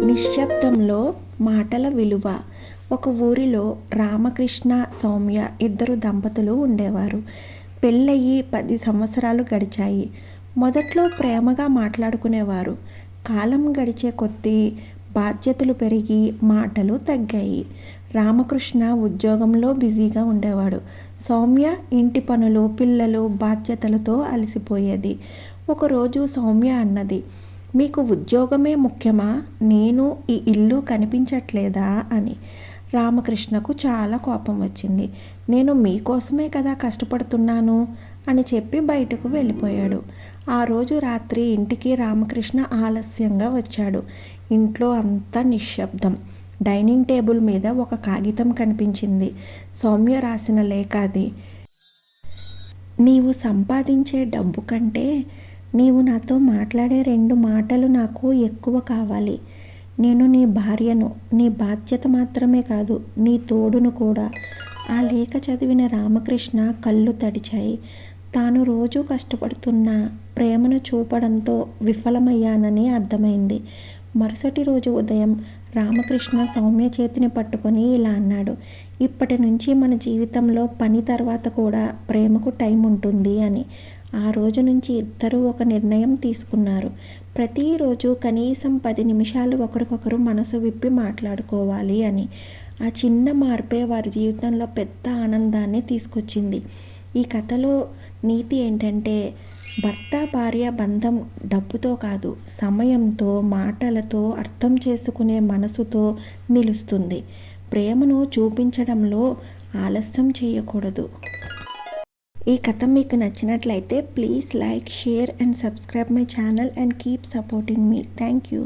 నిశ్శబ్దంలో మాటల విలువ. ఒక ఊరిలో రామకృష్ణ, సౌమ్య ఇద్దరు దంపతులు ఉండేవారు. పెళ్ళయి 10 సంవత్సరాలు గడిచాయి. మొదట్లో ప్రేమగా మాట్లాడుకునేవారు. కాలం గడిచే కొద్దీ బాధ్యతలు పెరిగి మాటలు తగ్గాయి. రామకృష్ణ ఉద్యోగంలో బిజీగా ఉండేవాడు. సౌమ్య ఇంటి పనులు, పిల్లలు, బాధ్యతలతో అలసిపోయేది. ఒకరోజు సౌమ్య అన్నది, మీకు ఉద్యోగమే ముఖ్యమా? నేను ఈ ఇల్లు కనిపించట్లేదా అని. రామకృష్ణకు చాలా కోపం వచ్చింది. నేను మీకోసమే కదా కష్టపడుతున్నాను అని చెప్పి బయటకు వెళ్ళిపోయాడు. ఆ రోజు రాత్రి ఇంటికి రామకృష్ణ ఆలస్యంగా వచ్చాడు. ఇంట్లో అంతా నిశ్శబ్దం. డైనింగ్ టేబుల్ మీద ఒక కాగితం కనిపించింది. సౌమ్య రాసిన లేఖ అది. నీవు సంపాదించే డబ్బు కంటే నీవు నాతో మాట్లాడే 2 మాటలు నాకు ఎక్కువ కావాలి. నేను నీ భార్యను, నీ బాధ్యత మాత్రమే కాదు, నీ తోడును కూడా. ఆ లేఖ చదివిన రామకృష్ణ కళ్ళు తడిచాయి. తాను రోజూ కష్టపడుతున్న ప్రేమను చూపడంతో విఫలమయ్యానని అర్థమైంది. మరుసటి రోజు ఉదయం రామకృష్ణ సౌమ్య చేతిని పట్టుకొని ఇలా అన్నాడు, ఇప్పటి నుంచి మన జీవితంలో పని తర్వాత కూడా ప్రేమకు టైం ఉంటుంది అని. ఆ రోజు నుంచి ఇద్దరూ ఒక నిర్ణయం తీసుకున్నారు. ప్రతిరోజు కనీసం 10 నిమిషాలు ఒకరికొకరు మనసు విప్పి మాట్లాడుకోవాలి అని. ఆ చిన్న మార్పే వారి జీవితంలో పెద్ద ఆనందాన్ని తీసుకొచ్చింది. ఈ కథలో నీతి ఏంటంటే, భర్త భార్య బంధం డబ్బుతో కాదు, సమయంతో, మాటలతో, అర్థం చేసుకునే మనసుతో నిలుస్తుంది. ప్రేమను చూపించడంలో ఆలస్యం చేయకూడదు. ఈ కథ మీకు నచ్చినట్లయితే please like, share and subscribe my channel and keep supporting me. Thank you.